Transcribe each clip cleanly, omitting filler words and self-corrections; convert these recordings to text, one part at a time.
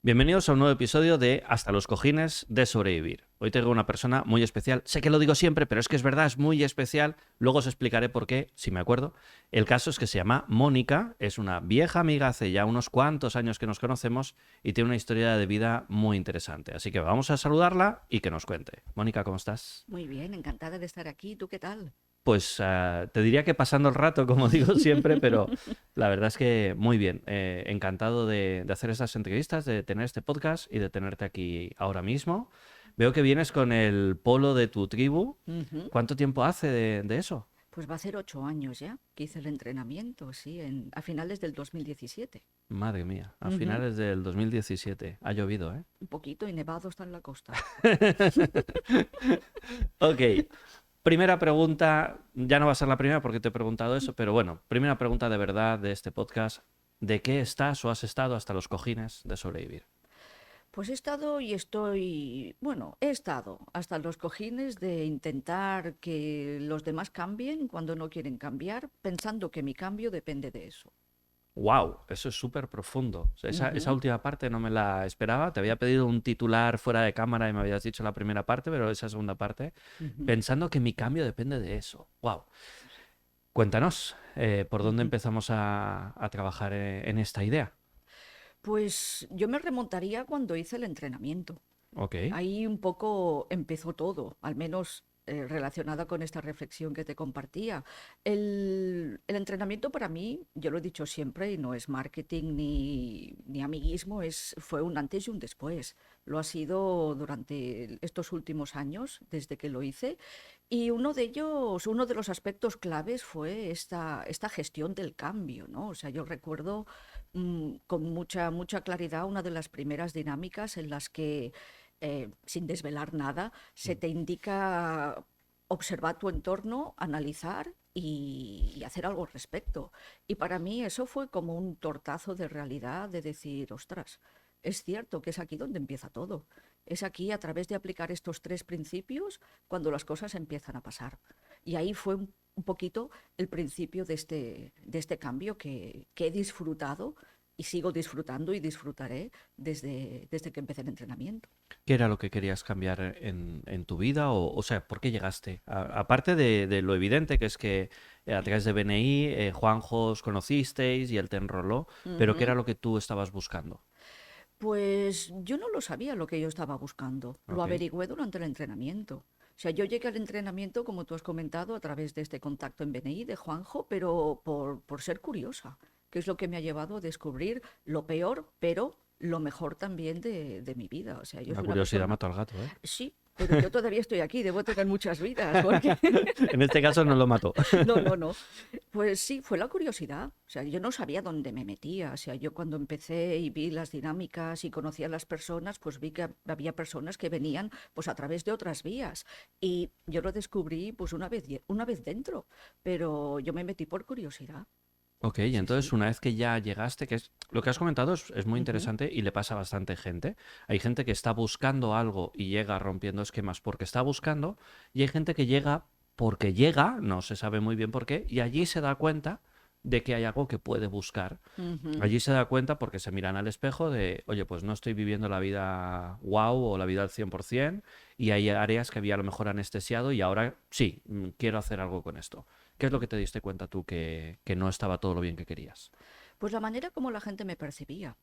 Bienvenidos a un nuevo episodio de Hasta los cojines de sobrevivir. Hoy tengo una persona muy especial. Sé que lo digo siempre, pero es que es verdad, es muy especial. Luego os explicaré por qué, si me acuerdo. El caso es que se llama Mónica, es una vieja amiga, hace ya unos cuantos años que nos conocemos y tiene una historia de vida muy interesante. Así que vamos a saludarla y que nos cuente. Mónica, ¿cómo estás? Muy bien, encantada de estar aquí. ¿Tú qué tal? Pues te diría que pasando el rato, como digo siempre, pero la verdad es que muy bien. Encantado de hacer estas entrevistas, de tener este podcast y de tenerte aquí ahora mismo. Veo que vienes con el polo de tu tribu. Ujú. ¿Cuánto tiempo hace de eso? Pues va a ser 8 años ya que hice el entrenamiento, sí, a finales del 2017. Madre mía, a Ujú. finales del 2017. Ha llovido, ¿eh? Un poquito y nevado está en la costa. Ok, primera pregunta. Ya no va a ser la primera porque te he preguntado eso, pero bueno, primera pregunta de verdad de este podcast. ¿De qué estás o has estado hasta los cojines de sobrevivir? Pues he estado y estoy, bueno, he estado hasta los cojines de intentar que los demás cambien cuando no quieren cambiar, pensando que mi cambio depende de eso. Wow, eso es súper profundo. O sea, esa Ujú, última parte no me la esperaba. Te había pedido un titular fuera de cámara y me habías dicho la primera parte, pero esa segunda parte, ujú, pensando que mi cambio depende de eso. Wow. Cuéntanos, ¿por dónde ujú. empezamos a trabajar en esta idea? Pues yo me remontaría cuando hice el entrenamiento. Ok. Ahí un poco empezó todo, al menos relacionada con esta reflexión que te compartía. El entrenamiento para mí, yo lo he dicho siempre, y no es marketing ni amiguismo, fue un antes y un después. Lo ha sido durante estos últimos años, desde que lo hice. Y uno de ellos, uno de los aspectos claves fue esta gestión del cambio, ¿no? O sea, yo recuerdo con mucha claridad una de las primeras dinámicas en las que sin desvelar nada, se te indica observar tu entorno, analizar y hacer algo al respecto. Y para mí eso fue como un tortazo de realidad de decir, ostras, es cierto que es aquí donde empieza todo. Es aquí a través de aplicar estos tres principios cuando las cosas empiezan a pasar. Y ahí fue un poquito el principio de este cambio que he disfrutado y sigo disfrutando y disfrutaré desde que empecé el entrenamiento. ¿Qué era lo que querías cambiar en tu vida? O sea, ¿por qué llegaste? Aparte de lo evidente, que es que a través de BNI, Juanjo os conocisteis y él te enroló, pero ¿qué era Ujú. lo que tú estabas buscando? Pues yo no lo sabía lo que yo estaba buscando, lo Ok. averigüé durante el entrenamiento. O sea, yo llegué al entrenamiento, como tú has comentado, a través de este contacto en BNI de Juanjo, pero por ser curiosa, que es lo que me ha llevado a descubrir lo peor, pero lo mejor también de mi vida. O sea, yo La soy una curiosidad persona, mató al gato, ¿eh? sí, pero yo todavía estoy aquí, debo tener muchas vidas, porque En este caso no lo mató. no, no, no. Pues sí, fue la curiosidad. O sea, yo no sabía dónde me metía. O sea, yo cuando empecé y vi las dinámicas y conocía a las personas, pues vi que había personas que venían pues a través de otras vías. Y yo lo descubrí pues una vez dentro, pero yo me metí por curiosidad. Ok, y Sí, entonces sí. una vez que ya llegaste, que es lo que has comentado es muy Ujú, interesante y le pasa a bastante gente. Hay gente que está buscando algo y llega rompiendo esquemas porque está buscando, y hay gente que llega porque llega, no se sabe muy bien por qué, y allí se da cuenta de que hay algo que puede buscar. ujú. Allí se da cuenta porque se miran al espejo de, oye, pues no estoy viviendo la vida wow o la vida al 100%, y hay áreas que había a lo mejor anestesiado y ahora sí, quiero hacer algo con esto. ¿Qué es lo que te diste cuenta tú que no estaba todo lo bien que querías? Pues la manera como la gente me percibía.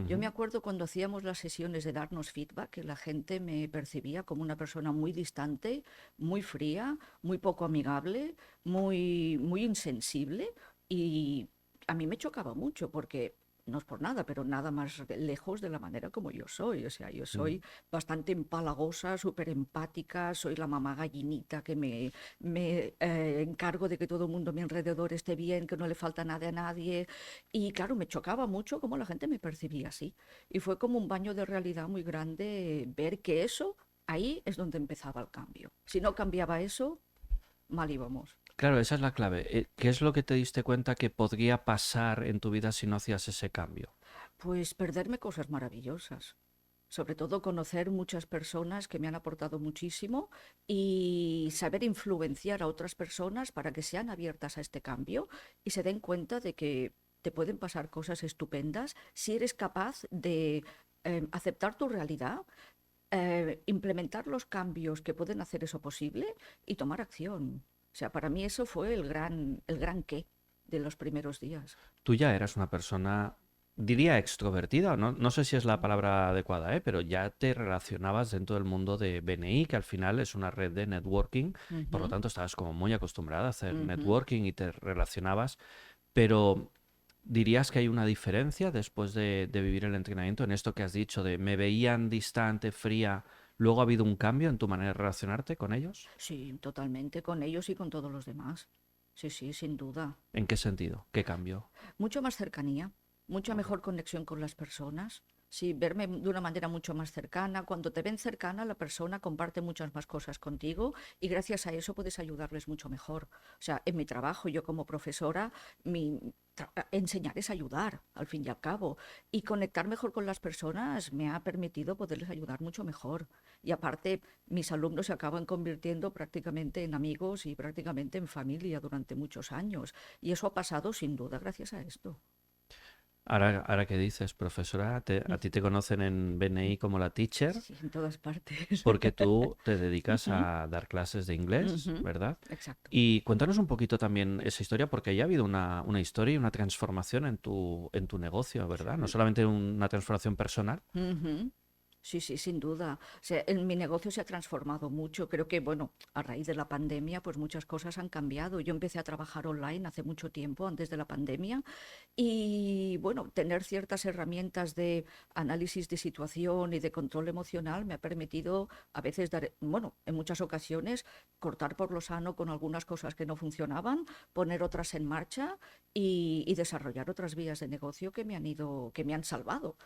Yo me Ujú. acuerdo cuando hacíamos las sesiones de darnos feedback, que la gente me percibía como una persona muy distante, muy fría, muy poco amigable, muy insensible y a mí me chocaba mucho porque no es por nada, pero nada más lejos de la manera como yo soy. O sea, yo Mm. soy bastante empalagosa, súper empática, soy la mamá gallinita que me encargo de que todo el mundo a mi alrededor esté bien, que no le falta nada a nadie. Y claro, me chocaba mucho cómo la gente me percibía así. Y fue como un baño de realidad muy grande ver que eso, ahí es donde empezaba el cambio. Si no cambiaba eso, mal íbamos. Claro, esa es la clave. ¿Qué es lo que te diste cuenta que podría pasar en tu vida si no hacías ese cambio? Pues perderme cosas maravillosas. Sobre todo conocer muchas personas que me han aportado muchísimo y saber influenciar a otras personas para que sean abiertas a este cambio y se den cuenta de que te pueden pasar cosas estupendas si eres capaz de aceptar tu realidad, implementar los cambios que pueden hacer eso posible y tomar acción. O sea, para mí eso fue el gran qué de los primeros días. Tú ya eras una persona, diría extrovertida, no, no sé si es la palabra adecuada, ¿eh? Pero ya te relacionabas dentro del mundo de BNI, que al final es una red de networking, por lo Ujú, tanto estabas como muy acostumbrada a hacer ujú. networking y te relacionabas, pero ¿dirías que hay una diferencia después de vivir el entrenamiento en esto que has dicho de me veían distante, fría, luego ha habido un cambio en tu manera de relacionarte con ellos? Sí, totalmente, con ellos y con todos los demás. Sí, sí, sin duda. ¿En qué sentido? ¿Qué cambio? Mucho más cercanía, mucha Ok. mejor conexión con las personas. Sí, verme de una manera mucho más cercana. Cuando te ven cercana, la persona comparte muchas más cosas contigo y gracias a eso puedes ayudarles mucho mejor. O sea, en mi trabajo, yo como profesora, enseñar es ayudar, al fin y al cabo. Y conectar mejor con las personas me ha permitido poderles ayudar mucho mejor. Y aparte, mis alumnos se acaban convirtiendo prácticamente en amigos y prácticamente en familia durante muchos años. Y eso ha pasado sin duda gracias a esto. Ahora que dices, profesora, a ti te conocen en BNI como la teacher Sí, en todas partes. porque tú te dedicas Ujú, a dar clases de inglés, ujú, ¿verdad? exacto. Y cuéntanos un poquito también esa historia, porque ya ha habido una historia y una transformación en tu negocio, ¿verdad? No Sí. solamente una transformación personal. Ujú. Sí, sí, sin duda. O sea, mi negocio se ha transformado mucho. Creo que, bueno, a raíz de la pandemia, pues muchas cosas han cambiado. Yo empecé a trabajar online hace mucho tiempo, antes de la pandemia, y bueno, tener ciertas herramientas de análisis de situación y de control emocional me ha permitido a veces dar, bueno, en muchas ocasiones, cortar por lo sano con algunas cosas que no funcionaban, poner otras en marcha y desarrollar otras vías de negocio que me han salvado,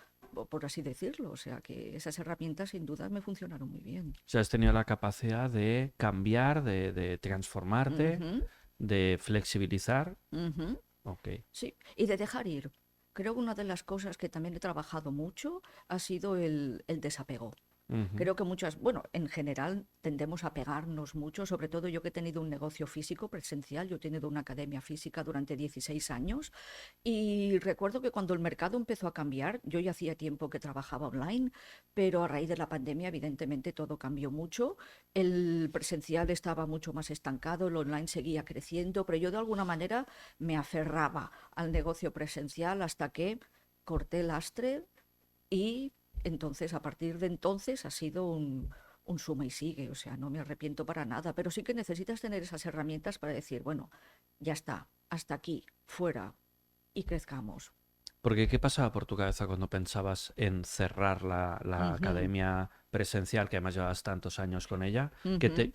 por así decirlo. O sea que esas herramientas sin duda me funcionaron muy bien. O sea, has tenido la capacidad de cambiar, de transformarte, Ujú, de flexibilizar. ujú. Ok. Sí, y de dejar ir. Creo que una de las cosas que también he trabajado mucho ha sido el desapego. Ujú. Creo que muchas, bueno, en general tendemos a pegarnos mucho, sobre todo yo que he tenido un negocio físico presencial, yo he tenido una academia física durante 16 años y recuerdo que cuando el mercado empezó a cambiar, yo ya hacía tiempo que trabajaba online, pero a raíz de la pandemia evidentemente todo cambió mucho, el presencial estaba mucho más estancado, el online seguía creciendo, pero yo de alguna manera me aferraba al negocio presencial hasta que corté lastre y entonces, a partir de entonces, ha sido un suma y sigue, o sea, no me arrepiento para nada, pero sí que necesitas tener esas herramientas para decir, bueno, ya está, hasta aquí, fuera, y crezcamos. Porque, ¿qué pasaba por tu cabeza cuando pensabas en cerrar la Ujú, academia presencial, que además llevas tantos años con ella? ujú.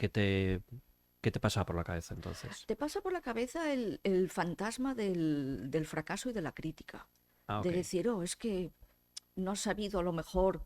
¿Qué te pasaba por la cabeza entonces? Te pasa por la cabeza el fantasma del fracaso y de la crítica, Ah, de ok. decir, oh, es que no has sabido a lo mejor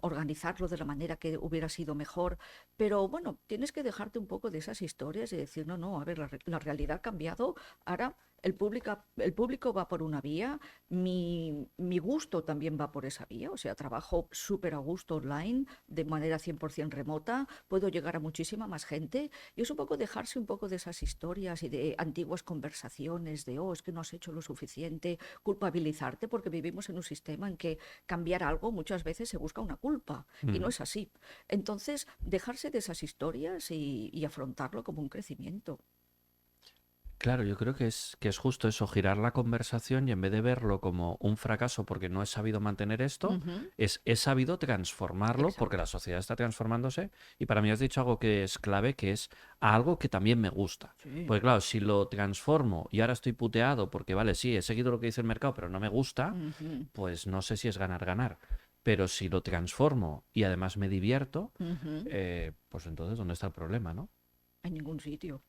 organizarlo de la manera que hubiera sido mejor, pero bueno, tienes que dejarte un poco de esas historias y decir, no, no, a ver, la realidad ha cambiado, ahora el público va por una vía, mi gusto también va por esa vía, o sea, trabajo súper a gusto online, de manera 100% remota, puedo llegar a muchísima más gente y es un poco dejarse un poco de esas historias y de antiguas conversaciones de, oh, es que no has hecho lo suficiente, culpabilizarte porque vivimos en un sistema en que cambiar algo muchas veces se busca una culpa y no Mm. es así. Entonces, dejarse de esas historias y afrontarlo como un crecimiento. Claro, yo creo que es justo eso, girar la conversación y en vez de verlo como un fracaso porque no he sabido mantener esto, Ujú, es he sabido transformarlo porque la exacto. sociedad está transformándose y para mí has dicho algo que es clave, que es algo que también me gusta. Sí. Porque claro, si lo transformo y ahora estoy puteado porque vale, sí, he seguido lo que dice el mercado, pero no me gusta, Ujú, pues no sé si es ganar, ganar. Pero si lo transformo y además me divierto, ujú. pues entonces, ¿dónde está el problema, no? En ningún sitio.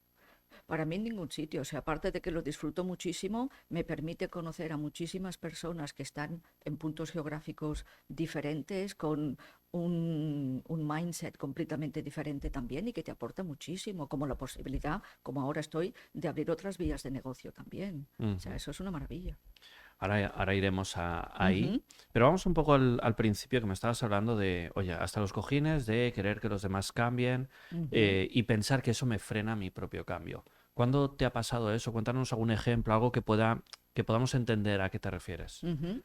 Para mí en ningún sitio. O sea, aparte de que lo disfruto muchísimo, me permite conocer a muchísimas personas que están en puntos geográficos diferentes, con un mindset completamente diferente también y que te aporta muchísimo, como la posibilidad, como ahora estoy, de abrir otras vías de negocio también. O sea, Ujú. eso es una maravilla. Ahora iremos ahí. Ujú, Pero vamos un poco al principio que me estabas hablando de, oye, hasta los cojines, de querer que los demás cambien ujú. y pensar que eso me frena mi propio cambio. ¿Cuándo te ha pasado eso? Cuéntanos algún ejemplo, algo que pueda que podamos entender a qué te refieres. Ujú.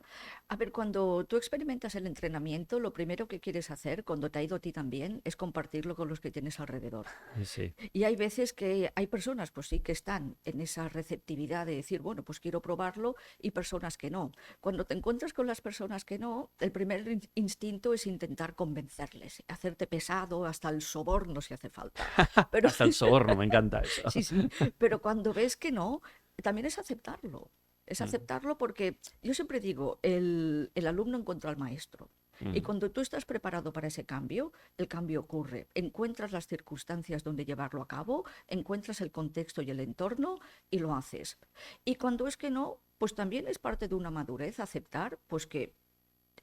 A ver, cuando tú experimentas el entrenamiento, lo primero que quieres hacer, cuando te ha ido a ti también, es compartirlo con los que tienes alrededor. Sí. Y hay veces que hay personas, pues sí, que están en esa receptividad de decir, bueno, pues quiero probarlo, y personas que no. Cuando te encuentras con las personas que no, el primer instinto es intentar convencerles, hacerte pesado, hasta el soborno si hace falta. Pero Hasta el soborno, me encanta eso. sí, sí, pero cuando ves que no, también es aceptarlo. Es Mm, aceptarlo porque yo siempre digo, el alumno encuentra al maestro. Y mm. cuando tú estás preparado para ese cambio, el cambio ocurre. Encuentras las circunstancias donde llevarlo a cabo, encuentras el contexto y el entorno y lo haces. Y cuando es que no, pues también es parte de una madurez aceptar, pues que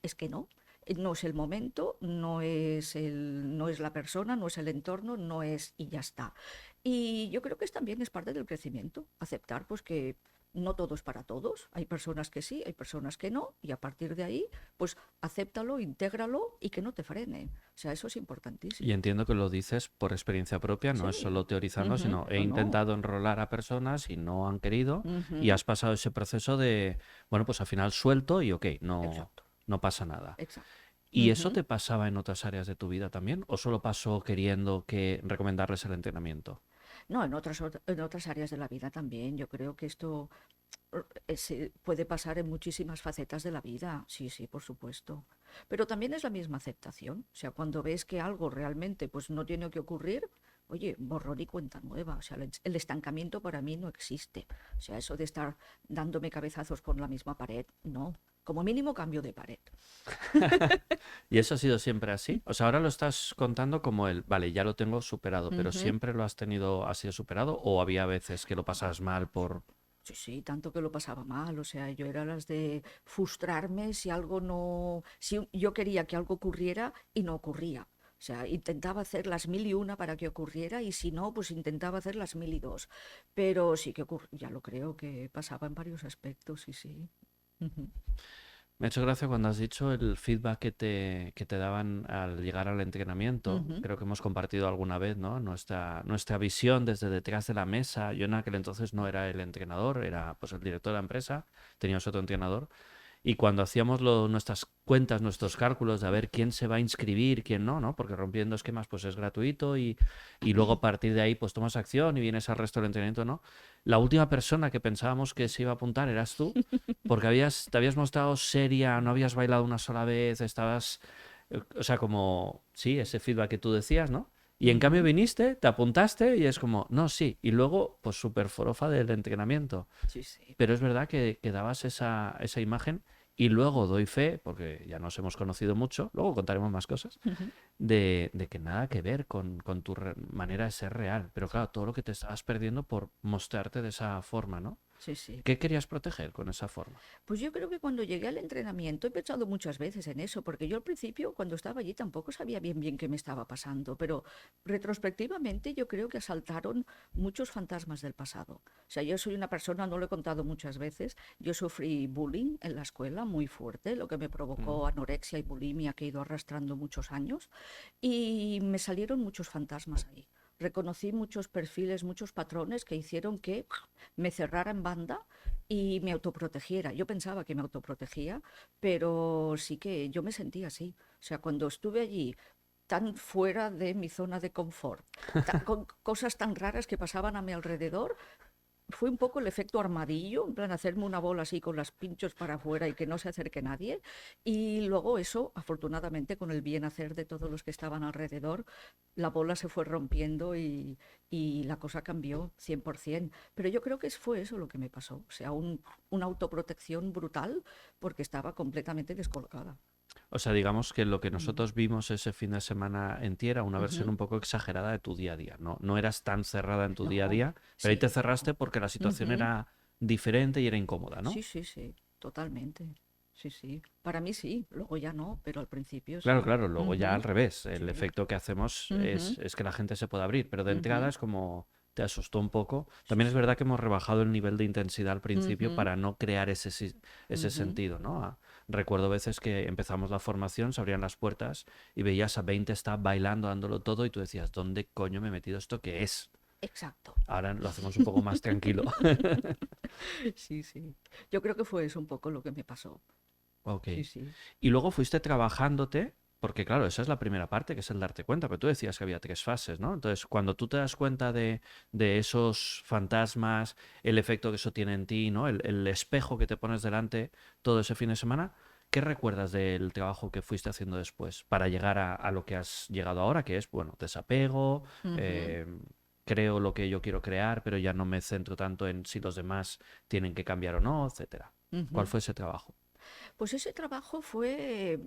es que no. No es el momento, no es la persona, no es el entorno, no es y ya está. Y yo creo que también es parte del crecimiento, aceptar pues que no todo es para todos. Hay personas que sí, hay personas que no, y a partir de ahí, pues acéptalo, intégralo y que no te frene. O sea, eso es Y importantísimo. entiendo que lo dices por experiencia propia, no es Sí. solo teorizando, Ujú. sino he No, no. intentado enrolar a personas y no han querido y Ujú. has pasado ese proceso de, bueno, pues al final suelto y ok, Exacto, no pasa nada. exacto. ¿Y eso Ujú. te pasaba en otras áreas de tu vida también? ¿O solo pasó queriendo que recomendarles el entrenamiento? No, en otras áreas de la vida también. Yo creo que esto puede pasar en muchísimas facetas de la vida, sí, sí, por supuesto. Pero también es la misma aceptación. O sea, cuando ves que algo realmente pues no tiene que ocurrir, oye, borrón y cuenta nueva. O sea, el estancamiento para mí no existe. O sea, eso de estar dándome cabezazos con la misma pared, no. Como mínimo cambio de pared. ¿Y eso ha sido siempre así? O sea, ahora lo estás contando como el, vale, ya lo tengo superado, pero Ujú. ¿siempre lo has tenido, ha sido superado o había veces que lo pasas mal por... Sí, sí, tanto que lo pasaba mal, o sea, yo era las de frustrarme si algo no, si yo quería que algo ocurriera y no ocurría. O sea, intentaba hacer las mil y una para que ocurriera y si no, pues intentaba hacer las mil y dos. Pero sí que ya lo creo que pasaba en varios aspectos, sí, sí. Ujú, Me ha hecho gracia cuando has dicho el feedback que te daban al llegar al entrenamiento. ujú, Creo que hemos compartido alguna vez, ¿no? Nuestra visión desde detrás de la mesa. Yo en aquel entonces no era el entrenador, era pues el director de la empresa. Teníamos otro entrenador. Y cuando hacíamos nuestras cuentas, nuestros cálculos de a ver quién se va a inscribir, quién no, ¿no? Porque rompiendo esquemas pues es gratuito y luego a partir de ahí pues tomas acción y vienes al resto del entrenamiento, ¿no? La última persona que pensábamos que se iba a apuntar eras tú, porque te habías mostrado seria, no habías bailado una sola vez, estabas, o sea, como, sí, ese feedback que tú decías, ¿no? Y en cambio ujú. viniste, te apuntaste y es como, no, sí. Y luego, pues súper forofa del entrenamiento. Sí, sí. Pero es verdad que dabas esa imagen y luego doy fe, porque ya nos hemos conocido mucho, luego contaremos más cosas, Ujú. de que nada que ver con tu manera de ser real. Pero claro, todo lo que te estabas perdiendo por mostrarte de esa forma, ¿no? Sí, sí. ¿Qué querías proteger con esa forma? Pues yo creo que cuando llegué al entrenamiento he pensado muchas veces en eso, porque yo al principio, cuando estaba allí, tampoco sabía bien qué me estaba pasando, pero retrospectivamente yo creo que asaltaron muchos fantasmas del pasado. O sea, yo soy una persona, no lo he contado muchas veces, yo sufrí bullying en la escuela muy fuerte, lo que me Mm. provocó anorexia y bulimia que he ido arrastrando muchos años, y me salieron muchos fantasmas ahí. Reconocí muchos perfiles, muchos patrones que hicieron que me cerrara en banda y me autoprotegiera. Yo pensaba que me autoprotegía, pero sí que yo me sentía así. O sea, cuando estuve allí tan fuera de mi zona de confort, con cosas tan raras que pasaban a mi alrededor, fue un poco el efecto armadillo, en plan hacerme una bola así con las pinchos para afuera y que no se acerque nadie. Y luego eso, afortunadamente, con el bien hacer de todos los que estaban alrededor, la bola se fue rompiendo y la cosa cambió 100%. Pero yo creo que fue eso lo que me pasó, o sea, una autoprotección brutal porque estaba completamente descolocada. O sea, digamos que lo que Mm. nosotros vimos ese fin de semana en ti era una versión Ujú. un poco exagerada de tu día a día, ¿no? No eras tan cerrada en tu día a No, día, pero ahí te sí, cerraste no. porque la situación Ujú. era diferente y era incómoda, ¿no? Sí, sí, sí, totalmente. Sí, sí. Para mí sí, luego ya no, pero al principio Claro, sí. claro, luego ya al Ujú. revés. El Sí. efecto que hacemos Ujú, es que la gente se pueda abrir, pero de entrada ujú. es como te asustó un poco. Sí, También es sí. verdad que hemos rebajado el nivel de intensidad al principio Ujú, para no crear ese ujú. sentido, ¿no? Recuerdo veces que empezamos la formación, se abrían las puertas y veías a 20 staff bailando, dándolo todo y tú decías, ¿dónde coño me he metido esto? ¿Qué es? Exacto. Ahora lo hacemos un poco más tranquilo. Sí, sí. Yo creo que fue eso un poco lo que me pasó. Ok. Sí, sí. Y luego fuiste trabajándote, porque claro, esa es la primera parte, que es el darte cuenta, pero tú decías que había tres fases, ¿no? Entonces, cuando tú te das cuenta de esos fantasmas, el efecto que eso tiene en ti, ¿no? El espejo que te pones delante todo ese fin de semana, ¿qué recuerdas del trabajo que fuiste haciendo después para llegar a lo que has llegado ahora, que es, bueno, desapego, Ujú, eh, creo lo que yo quiero crear, pero ya no me centro tanto en si los demás tienen que cambiar o no, etcétera? ¿Cuál ujú. fue ese trabajo? Pues ese trabajo fue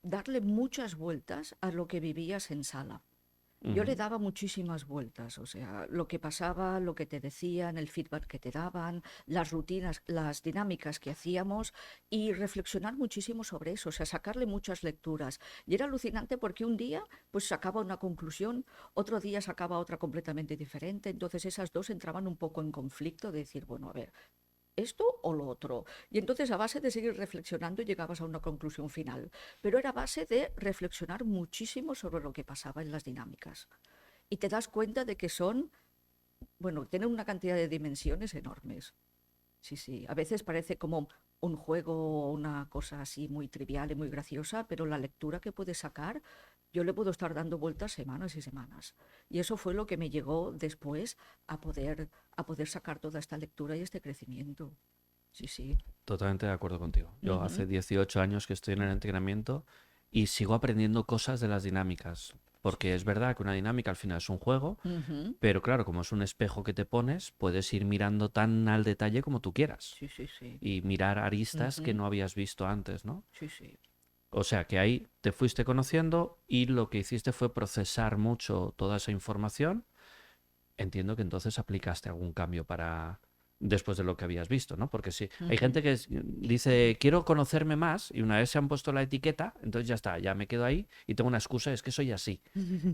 darle muchas vueltas a lo que vivías en sala. Yo le Ujú. daba muchísimas vueltas, o sea, lo que pasaba, lo que te decían, el feedback que te daban, las rutinas, las dinámicas que hacíamos y reflexionar muchísimo sobre eso, o sea, sacarle muchas lecturas. Y era alucinante porque un día pues sacaba una conclusión, otro día sacaba otra completamente diferente, entonces esas dos entraban un poco en conflicto de decir, bueno, a ver, esto o lo otro. Y entonces a base de seguir reflexionando llegabas a una conclusión final. Pero era a base de reflexionar muchísimo sobre lo que pasaba en las dinámicas. Y te das cuenta de que son, bueno, tienen una cantidad de dimensiones enormes. Sí, sí. A veces parece como un juego o una cosa así muy trivial y muy graciosa, pero la lectura que puedes sacar, yo le puedo estar dando vueltas semanas y semanas. Y eso fue lo que me llegó después a poder sacar toda esta lectura y este crecimiento. Sí, sí. Totalmente de acuerdo contigo. Yo hace Ujú, 18 años que estoy en el entrenamiento y sigo aprendiendo cosas de las dinámicas. sí, Porque es sí. verdad que una dinámica al final es un juego, Ujú, pero claro, como es un espejo que te pones, puedes ir mirando tan al detalle como tú quieras sí, sí, sí. y mirar aristas que Ujú, no habías visto antes, ¿no? sí, sí. O sea que ahí te fuiste conociendo y lo que hiciste fue procesar mucho toda esa información. Entiendo que entonces aplicaste algún cambio para después de lo que habías visto, ¿no? Porque sí, hay Ujú. gente que dice, quiero conocerme más y una vez se han puesto la etiqueta, entonces ya está, ya me quedo ahí y tengo una excusa, es que soy así.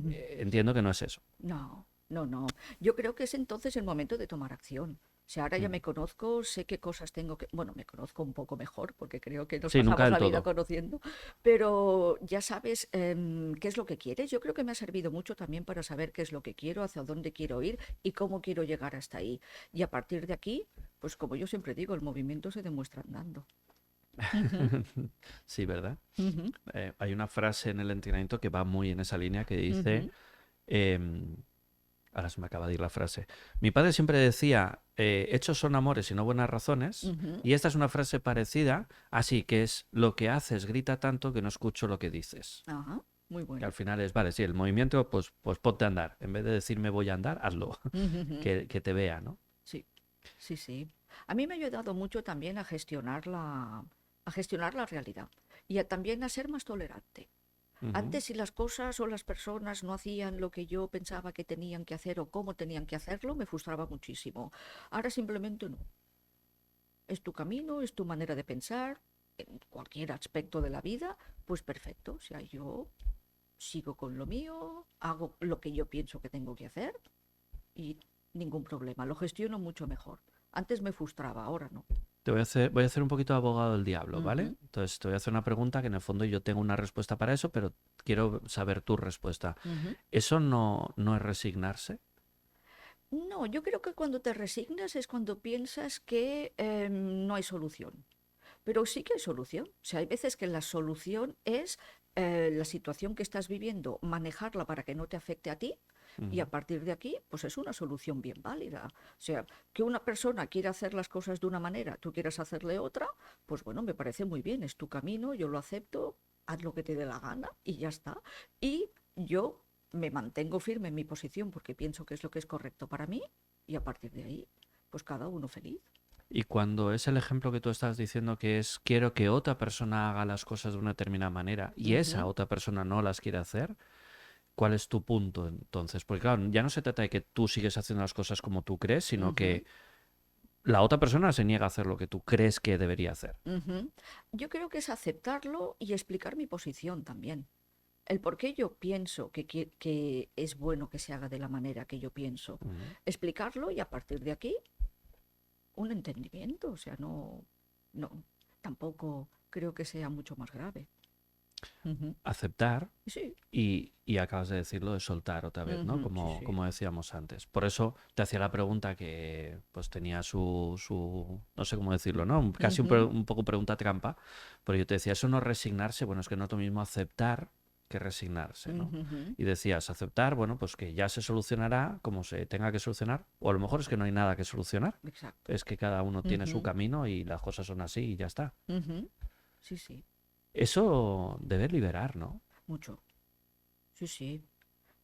Entiendo que no es eso. No, no, no. Yo creo que es entonces el momento de tomar acción. O sea, ahora ya Mm. me conozco, sé qué cosas tengo que... Bueno, me conozco un poco mejor porque creo que nos Sí, nunca pasamos del la vida todo. conociendo, pero ya sabes qué es lo que quieres. Yo creo que me ha servido mucho también para saber qué es lo que quiero, hacia dónde quiero ir y cómo quiero llegar hasta ahí. Y a partir de aquí, pues como yo siempre digo, el movimiento se demuestra andando. Ujú, Sí, ¿verdad? ujú, Hay una frase en el entrenamiento que va muy en esa línea que dice, ujú, em, ahora se me acaba de ir la frase. Mi padre siempre decía, hechos son amores y no buenas razones. ujú. Y esta es una frase parecida, así que es lo que haces grita tanto que no escucho lo que dices. Ajá, muy Que al bueno. final es, vale, sí, el movimiento, pues ponte a andar. En vez de decirme voy a andar, hazlo. Ujujú. Que te vea, ¿no? Sí, sí, sí. A mí me ha ayudado mucho también a gestionar la realidad y también a ser más tolerante. Ujú. Antes, si las cosas o las personas no hacían lo que yo pensaba que tenían que hacer o cómo tenían que hacerlo, me frustraba muchísimo. Ahora simplemente no. Es tu camino, es tu manera de pensar, en cualquier aspecto de la vida, pues perfecto. O sea, yo sigo con lo mío, hago lo que yo pienso que tengo que hacer y ningún problema. Lo gestiono mucho mejor. Antes me frustraba, ahora no. Voy a hacer un poquito de abogado del diablo, ¿vale? Ujú, Entonces te voy a hacer una pregunta que en el fondo yo tengo una respuesta para eso, pero quiero saber tu respuesta. ujú. ¿Eso no es resignarse? No, yo creo que cuando te resignas es cuando piensas que no hay solución. Pero sí que hay solución. O sea, hay veces que la solución es la situación que estás viviendo, manejarla para que no te afecte a ti. Y Ujú. a partir de aquí, pues es una solución bien válida. O sea, que una persona quiera hacer las cosas de una manera, tú quieras hacerle otra, pues bueno, me parece muy bien, es tu camino, yo lo acepto, haz lo que te dé la gana y ya está. Y yo me mantengo firme en mi posición porque pienso que es lo que es correcto para mí y a partir de ahí, pues cada uno feliz. Y cuando es el ejemplo que tú estás diciendo que es quiero que otra persona haga las cosas de una determinada manera y esa Ujú, otra persona no las quiere hacer, ¿cuál es tu punto entonces? Porque claro, ya no se trata de que tú sigues haciendo las cosas como tú crees, sino ujú, que la otra persona se niega a hacer lo que tú crees que debería hacer. ujú. Yo creo que es aceptarlo y explicar mi posición también. El por qué yo pienso que es bueno que se haga de la manera que yo pienso. Ujú. Explicarlo y a partir de aquí un entendimiento. O sea, no, no, tampoco creo que sea mucho más grave. Ujú. aceptar Sí. y acabas de decirlo de soltar otra vez, ¿no? Ujú, sí, sí. Como decíamos antes. Por eso te hacía la pregunta que pues tenía no sé cómo decirlo, ¿no? Casi Ujú, un poco pregunta trampa, pero yo te decía, eso no es resignarse, bueno, es que no es lo mismo aceptar que resignarse, ¿no? ujú, Y decías, aceptar, bueno, pues que ya se solucionará como se tenga que solucionar, o a lo mejor es que no hay nada que solucionar, exacto. es que cada uno tiene su Ujú, camino y las cosas son así y ya está. ujú. Sí, sí, Eso debe liberar, ¿no? mucho. Sí, sí.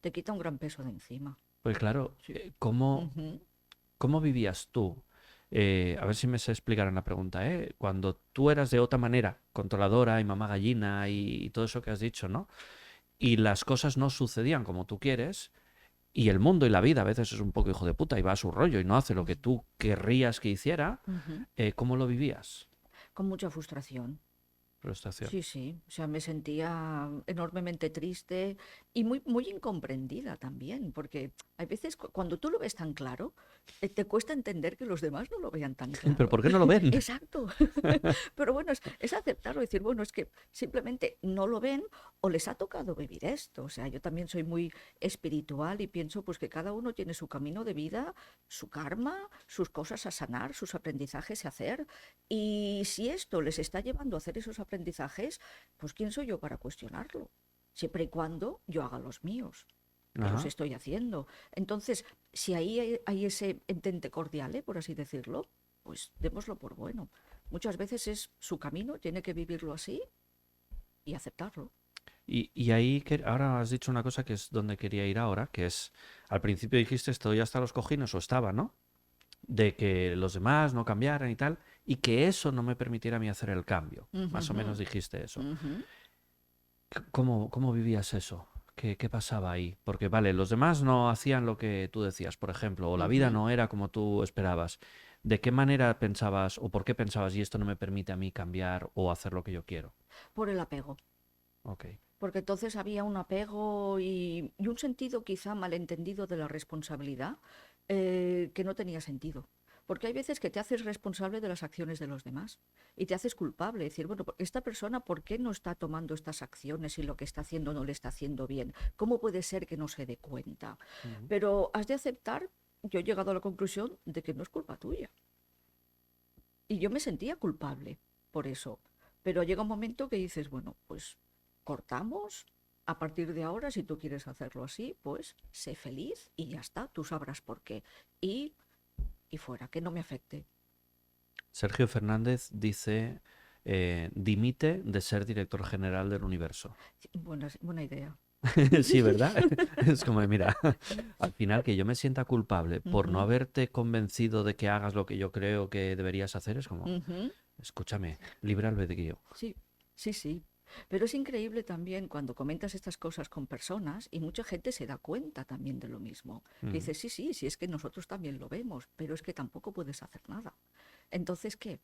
Te quita un gran peso de encima. Pues claro, Sí. Ujú, ¿cómo vivías tú? A ver si me sé explicar en la pregunta, ¿eh? Cuando tú eras de otra manera, controladora y mamá gallina y todo eso que has dicho, ¿no? Y las cosas no sucedían como tú quieres, y el mundo y la vida a veces es un poco hijo de puta y va a su rollo y no hace lo que tú querrías que hiciera, ujú. ¿cómo lo vivías? Con mucha frustración. Frustración. Sí, sí, o sea, me sentía enormemente triste y muy, muy incomprendida también, porque hay veces cuando tú lo ves tan claro, te cuesta entender que los demás no lo vean tan ¿Pero claro. por qué no lo ven? Exacto. Pero bueno, es aceptarlo, decir, bueno, es que simplemente no lo ven o les ha tocado vivir esto. O sea, yo también soy muy espiritual y pienso pues que cada uno tiene su camino de vida, su karma, sus cosas a sanar, sus aprendizajes a hacer. Y si esto les está llevando a hacer esos aprendizajes, pues ¿quién soy yo para cuestionarlo? Siempre y cuando yo haga los míos, que los Ajá. estoy haciendo. Entonces, si ahí hay ese entente cordial, por así decirlo, pues démoslo por bueno. Muchas veces es su camino, tiene que vivirlo así y aceptarlo. Y ahí ahora has dicho una cosa que es donde quería ir ahora, que es, al principio dijiste estoy hasta los cojines o estaba, ¿no? De que los demás no cambiaran y tal, y que eso no me permitiera a mí hacer el cambio. Más o menos Ujú, dijiste eso. ujú, ¿Cómo vivías eso? ¿Qué pasaba ahí? Porque, vale, los demás no hacían lo que tú decías, por ejemplo, o la vida ujú. no era como tú esperabas. ¿De qué manera pensabas o por qué pensabas y esto no me permite a mí cambiar o hacer lo que yo quiero? Por el apego. Ok. Porque entonces había un apego y un sentido quizá malentendido de la responsabilidad que no tenía sentido. Porque hay veces que te haces responsable de las acciones de los demás y te haces culpable. Decir, bueno, esta persona, ¿por qué no está tomando estas acciones y lo que está haciendo no le está haciendo bien? ¿Cómo puede ser que no se dé cuenta? Ujú. Pero has de aceptar, yo he llegado a la conclusión de que no es culpa tuya. Y yo me sentía culpable por eso. Pero llega un momento que dices, bueno, pues cortamos. A partir de ahora, si tú quieres hacerlo así, pues sé feliz y ya está, tú sabrás por qué. Y, y fuera, que no me afecte. Sergio Fernández dice, dimite de ser director general del universo. Sí, buena idea. Sí, ¿verdad? Es como, mira, al final que yo me sienta culpable por no Ujú, haberte convencido de que hagas lo que yo creo que deberías hacer, es como, ujú. escúchame, libre albedrío. Sí, sí, sí. Pero es increíble también cuando comentas estas cosas con personas y mucha gente se da cuenta también de lo mismo. Que Mm. dice, sí, sí, sí, es que nosotros también lo vemos, pero es que tampoco puedes hacer nada. Entonces, ¿qué?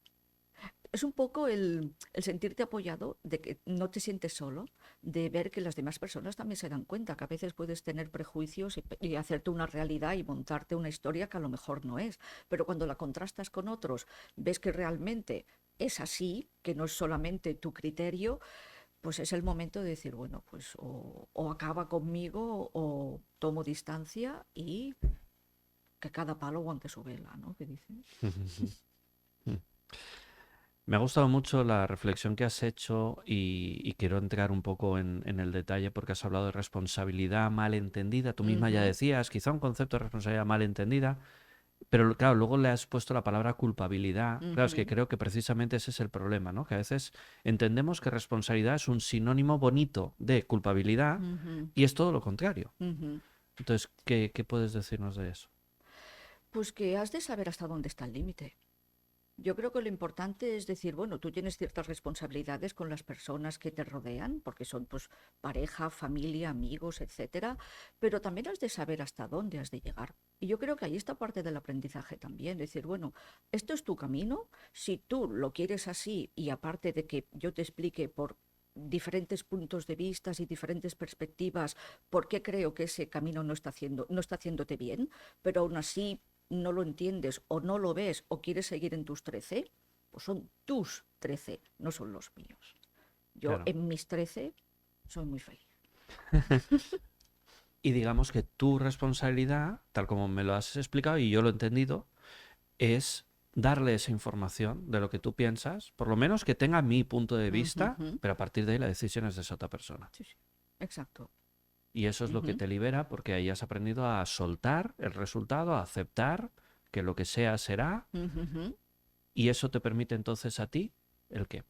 Es un poco el sentirte apoyado, de que no te sientes solo, de ver que las demás personas también se dan cuenta que a veces puedes tener prejuicios y hacerte una realidad y montarte una historia que a lo mejor no es. Pero cuando la contrastas con otros, ves que realmente es así, que no es solamente tu criterio, pues es el momento de decir, bueno, pues o acaba conmigo o tomo distancia y que cada palo aguante su vela, ¿no? ¿Qué dicen? Me ha gustado mucho la reflexión que has hecho y quiero entrar un poco en el detalle porque has hablado de responsabilidad mal entendida. Tú misma ya Ujú, decías, quizá un concepto de responsabilidad mal entendida, pero claro, luego le has puesto la palabra culpabilidad. Claro, es que ujú, creo que precisamente ese es el problema, ¿no? Que a veces entendemos que responsabilidad es un sinónimo bonito de culpabilidad ujú, y es todo lo contrario. ujú. Entonces, qué puedes decirnos de eso? Pues que has de saber hasta dónde está el límite. Yo creo que lo importante es decir, bueno, tú tienes ciertas responsabilidades con las personas que te rodean, porque son pues pareja, familia, amigos, etcétera, pero también has de saber hasta dónde has de llegar. Y yo creo que ahí está parte del aprendizaje también, decir, bueno, esto es tu camino, si tú lo quieres así y aparte de que yo te explique por diferentes puntos de vista y diferentes perspectivas por qué creo que ese camino no está haciéndote bien, pero aún así no lo entiendes o no lo ves o quieres seguir en tus 13, pues son tus 13, no son los míos. Yo Claro. en mis 13 soy muy feliz. Y digamos que tu responsabilidad, tal como me lo has explicado y yo lo he entendido, es darle esa información de lo que tú piensas, por lo menos que tenga mi punto de vista, Ujujú. pero a partir de ahí la decisión es de esa otra persona. Sí, sí, exacto. Y eso es lo que Ujú, te libera porque ahí has aprendido a soltar el resultado, a aceptar que lo que sea será, ujujú. y eso te permite entonces a ti el qué.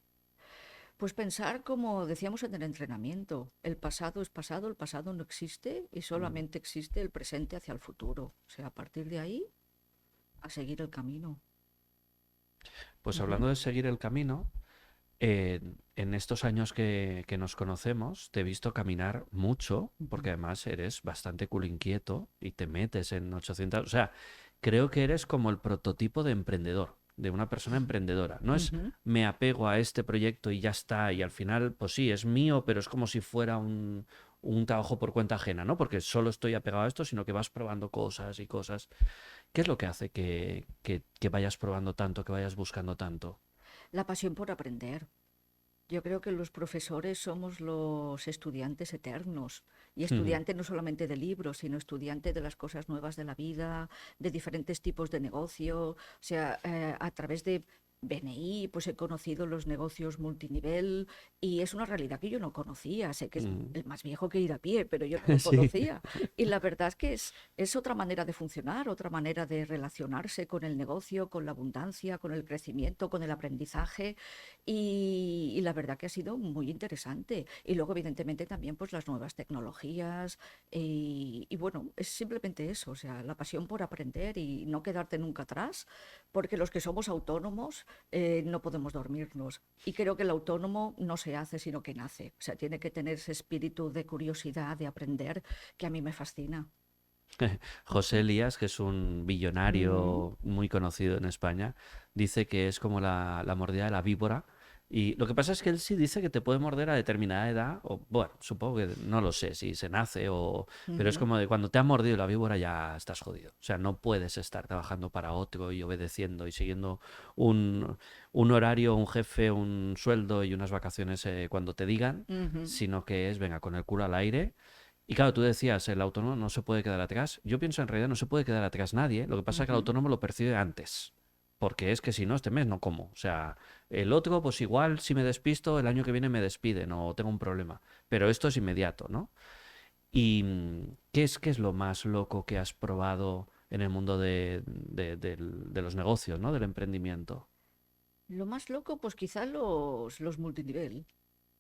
Pues pensar, como decíamos en el entrenamiento, el pasado, el pasado no existe y Mm. solamente existe el presente hacia el futuro. O sea, a partir de ahí, a seguir el camino. Pues Ujú, hablando de seguir el camino, en estos años que nos conocemos, te he visto caminar mucho, porque ujú, además eres bastante culo inquieto y te metes en 800. O sea, creo que eres como el prototipo de emprendedor, de una persona emprendedora. No es ujú. me apego a este proyecto y ya está, y al final, pues sí, es mío, pero es como si fuera un trabajo por cuenta ajena, ¿no? Porque solo estoy apegado a esto, sino que vas probando cosas y cosas. ¿Qué es lo que hace que vayas probando tanto, que vayas buscando tanto? La pasión por aprender. Yo creo que los profesores somos los estudiantes eternos. Y estudiante no solamente de libros, sino estudiante de las cosas nuevas de la vida, de diferentes tipos de negocio. O sea, a través de BNI, pues he conocido los negocios multinivel y es una realidad que yo no conocía. Sé que es Mm. el más viejo que ir a pie, pero yo no lo Sí. conocía. Y la verdad es que es otra manera de funcionar, otra manera de relacionarse con el negocio, con la abundancia, con el crecimiento, con el aprendizaje. Y la verdad que ha sido muy interesante. Y luego, evidentemente, también pues las nuevas tecnologías. Y bueno, es simplemente eso, o sea, la pasión por aprender y no quedarte nunca atrás, porque los que somos autónomos no podemos dormirnos. Y creo que el autónomo no se hace, sino que nace. O sea, tiene que tener ese espíritu de curiosidad, de aprender, que a mí me fascina. José Elías, que es un Mm, billonario muy conocido en España, dice que es como la mordida de la víbora. Y lo que pasa es que él sí dice que te puede morder a determinada edad, o bueno, supongo que no lo sé si se nace o... Pero es ujú, como de cuando te ha mordido la víbora ya estás jodido. O sea, no puedes estar trabajando para otro y obedeciendo y siguiendo un, un horario, un jefe, un sueldo y unas vacaciones cuando te digan, ujú, sino que es, venga, con el culo al aire y claro, tú decías, el autónomo no se puede quedar atrás. Yo pienso en realidad no se puede quedar atrás nadie. Lo que pasa es que el ujú. autónomo lo percibe antes. Porque es que si no, este mes no como. O sea, el otro, pues igual si me despisto, el año que viene me despiden o tengo un problema. Pero esto es inmediato, ¿no? ¿Y qué es lo más loco que has probado en el mundo de los negocios, ¿no? Del emprendimiento? Lo más loco, pues quizá los multinivel.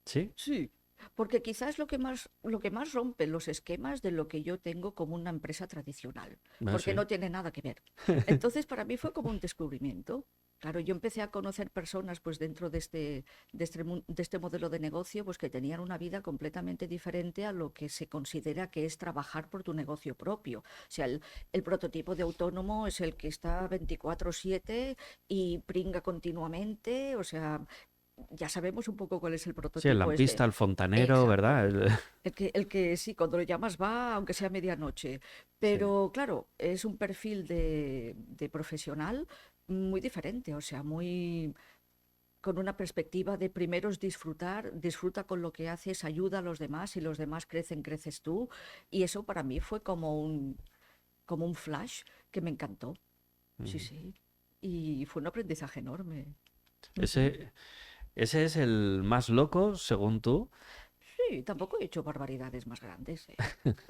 ¿Sí? Sí, porque quizás lo que más rompe los esquemas de lo que yo tengo como una empresa tradicional, No porque sé. no tiene nada que ver. Entonces, para mí fue como un descubrimiento. Claro, yo empecé a conocer personas pues dentro de este modelo de negocio pues que tenían una vida completamente diferente a lo que se considera que es trabajar por tu negocio propio. O sea, el prototipo de autónomo es el que está 24/7 y pringa continuamente, o sea, ya sabemos un poco cuál es el Sí, el prototipo este. lampista, el fontanero, ¿verdad? Exacto. El que sí, cuando lo llamas va, aunque sea medianoche. Sí. Pero claro, es un perfil de profesional muy diferente, o sea, muy con una perspectiva de primero es disfrutar, disfruta con lo que haces, ayuda a los demás, y los demás crecen, creces tú. Y eso para mí fue como un flash que me encantó. Sí, Mm. sí. Y fue un aprendizaje enorme. Ujú. Ese, ese es el más loco, según tú. Sí, tampoco he hecho barbaridades más grandes.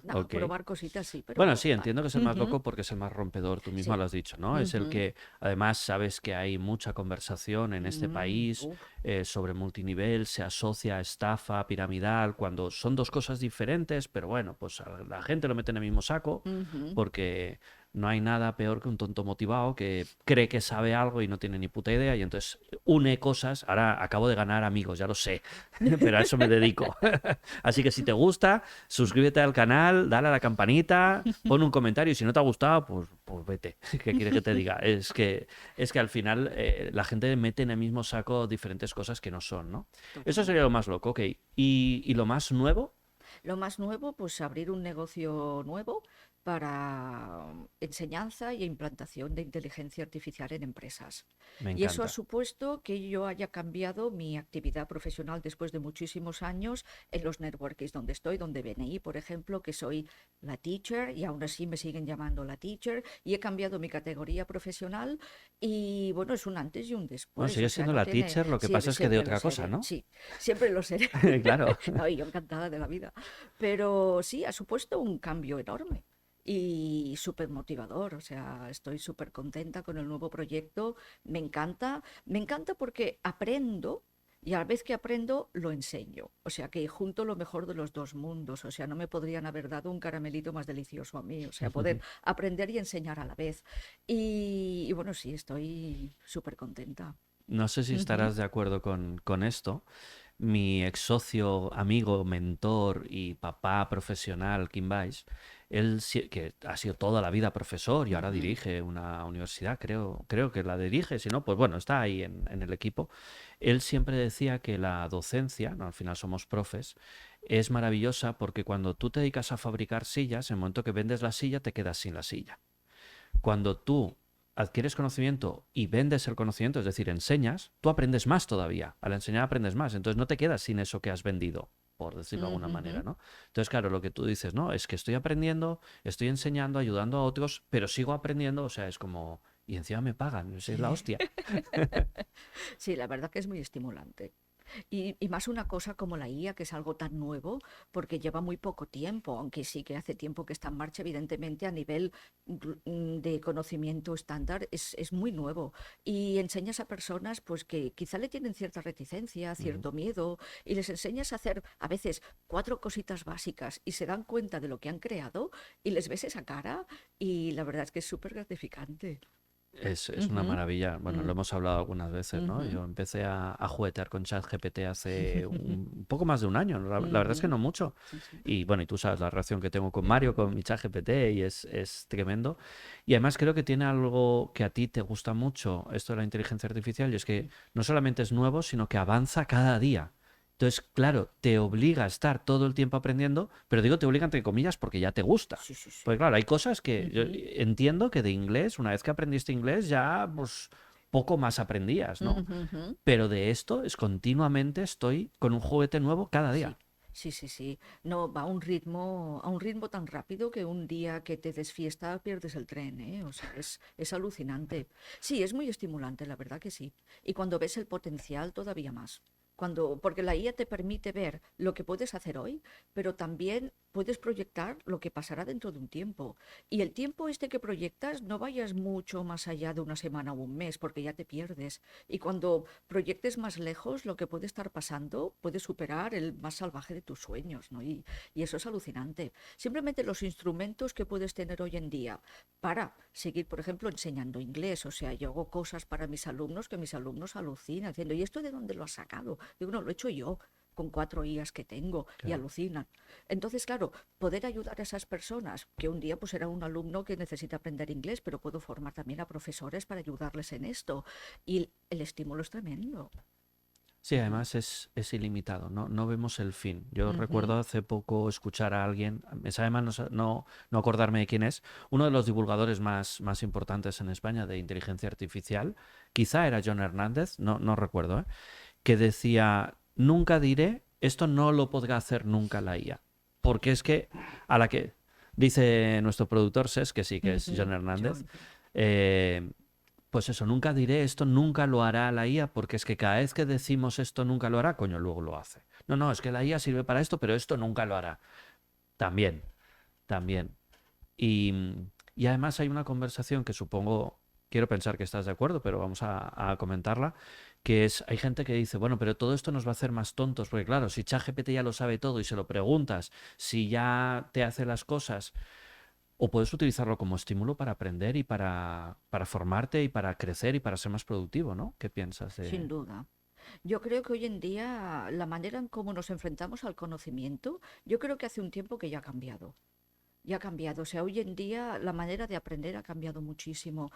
No, Ok. probar cositas sí, Bueno, pero sí, vale. entiendo que es el más Ujú, loco porque es el más rompedor, tú mismo sí. lo has dicho, ¿no? Es el Ujú, que además sabes que hay mucha conversación en este país uf, sobre multinivel, se asocia a estafa piramidal, cuando son dos cosas diferentes, pero bueno, pues a la gente lo mete en el mismo saco ujú. porque no hay nada peor que un tonto motivado que cree que sabe algo y no tiene ni puta idea y entonces une cosas. Ahora acabo de ganar amigos, ya lo sé, pero a eso me dedico. Así que si te gusta, suscríbete al canal, dale a la campanita, pon un comentario y si no te ha gustado, pues vete. ¿Qué quieres que te diga? Es que al final la gente mete en el mismo saco diferentes cosas que no son, ¿no? Eso sería lo Totalmente. más loco, ok. ¿Y lo más nuevo? Lo más nuevo, pues abrir un negocio nuevo para enseñanza y implantación de inteligencia artificial en empresas. Me Y eso ha encanta. supuesto que yo haya cambiado mi actividad profesional después de muchísimos años en los networkings donde estoy, donde BNI, por ejemplo, que soy la teacher y aún así me siguen llamando la teacher y he cambiado mi categoría profesional y bueno, es un antes y un Bueno, después, o sigue sea, siendo no la tiene, teacher, lo que sí, pasa es que de siempre lo otra cosa, seré, ¿no? sí, siempre lo seré. Claro. No, y yo encantada de la vida, pero sí, ha supuesto un cambio enorme y súper motivador, o sea, estoy súper contenta con el nuevo proyecto, me encanta porque aprendo y a la vez que aprendo lo enseño, o sea, que junto lo mejor de los dos mundos, o sea, no me podrían haber dado un caramelito más delicioso a mí, o sea, poder aprender y enseñar a la vez. Y bueno, sí, estoy súper contenta. No sé si Ujú, estarás de acuerdo con esto. Mi ex socio, amigo, mentor y papá profesional, Kim Weiss, que ha sido toda la vida profesor y ahora ujú. dirige una universidad, creo que la dirige, si no, pues bueno, está ahí en el equipo. Él siempre decía que la docencia, no, al final somos profes, es maravillosa porque cuando tú te dedicas a fabricar sillas, en el momento que vendes la silla, te quedas sin la silla. Cuando tú adquieres conocimiento y vendes el conocimiento, es decir, enseñas, tú aprendes más todavía. Al enseñar aprendes más. Entonces no te quedas sin eso que has vendido, por decirlo de alguna Ujú, manera, ujú. ¿no? Entonces, claro, lo que tú dices, no, es que estoy aprendiendo, estoy enseñando, ayudando a otros, pero sigo aprendiendo, o sea, es como, y encima me pagan, es la hostia. Sí, la verdad que es muy estimulante. Y más una cosa como la IA, que es algo tan nuevo, porque lleva muy poco tiempo, aunque sí que hace tiempo que está en marcha, evidentemente a nivel de conocimiento estándar es muy nuevo. Y enseñas a personas pues que quizá le tienen cierta reticencia, Ujú. cierto miedo, y les enseñas a hacer a veces cuatro cositas básicas y se dan cuenta de lo que han creado y les ves esa cara y la verdad es que es súper gratificante. Es una Ujú, maravilla. Bueno, lo mm, hemos hablado algunas veces, ¿no? ujú, Yo empecé a juguetear con ChatGPT hace un poco más de un año. La verdad es que ujú. no mucho. Sí, sí. Y bueno, y tú sabes la relación que tengo con Mario, con mi ChatGPT, y es tremendo. Y además creo que tiene algo que a ti te gusta mucho, esto de la inteligencia artificial, y es que no solamente es nuevo, sino que avanza cada día. Entonces, claro, te obliga a estar todo el tiempo aprendiendo, pero digo te obliga entre comillas porque ya te gusta. Sí, sí, sí. Pues claro, hay cosas que yo Ujú, entiendo que de inglés, una vez que aprendiste inglés, ya pues poco más aprendías, ¿no? ujú, ujú. Pero de esto es continuamente estoy con un juguete nuevo cada día. Sí, sí, sí, sí. No, va a un ritmo tan rápido que un día que te desfiesta pierdes el tren, ¿eh? O sea, es alucinante. Sí, es muy estimulante, la verdad que sí. Y cuando ves el potencial, todavía más. Porque la IA te permite ver lo que puedes hacer hoy, pero también puedes proyectar lo que pasará dentro de un tiempo. Y el tiempo este que proyectas, no vayas mucho más allá de una semana o un mes, porque ya te pierdes. Y cuando proyectes más lejos, lo que puede estar pasando puede superar el más salvaje de tus sueños, ¿no? Y eso es alucinante. Simplemente los instrumentos que puedes tener hoy en día para seguir, por ejemplo, enseñando inglés. O sea, yo hago cosas para mis alumnos que mis alumnos alucinan, diciendo, ¿y esto de dónde lo has sacado? Digo, no, lo he hecho yo con 4 IAs que tengo y Claro. alucinan. Entonces, claro, poder ayudar a esas personas, que un día pues era un alumno que necesita aprender inglés, pero puedo formar también a profesores para ayudarles en esto. Y el estímulo es tremendo. Sí, además es ilimitado, ¿no? No vemos el fin. Yo Ujú. recuerdo hace poco escuchar a alguien, me sabe mal no acordarme de quién es, uno de los divulgadores más importantes en España de inteligencia artificial, quizá era John Hernández, no recuerdo, ¿eh? Que decía, nunca diré, esto no lo podrá hacer nunca la IA. Porque es que a la que dice nuestro productor Ses, que sí, que es Ujú, John Hernández, John. eh, pues eso, nunca diré esto, nunca lo hará la IA, porque es que cada vez que decimos esto nunca lo hará, coño, luego lo hace. No, no, es que la IA sirve para esto, pero esto nunca lo hará. También, también. Y, y además hay una conversación que supongo, quiero pensar que estás de acuerdo, pero vamos a comentarla, que es, hay gente que dice, bueno, pero todo esto nos va a hacer más tontos, porque claro, si ChatGPT ya lo sabe todo y se lo preguntas, si ya te hace las cosas, o puedes utilizarlo como estímulo para aprender y para formarte y para crecer y para ser más productivo, ¿no? ¿Qué piensas Sin de...? duda. Yo creo que hoy en día la manera en cómo nos enfrentamos al conocimiento, yo creo que hace un tiempo que ya ha cambiado. Ya ha cambiado. O sea, hoy en día la manera de aprender ha cambiado muchísimo.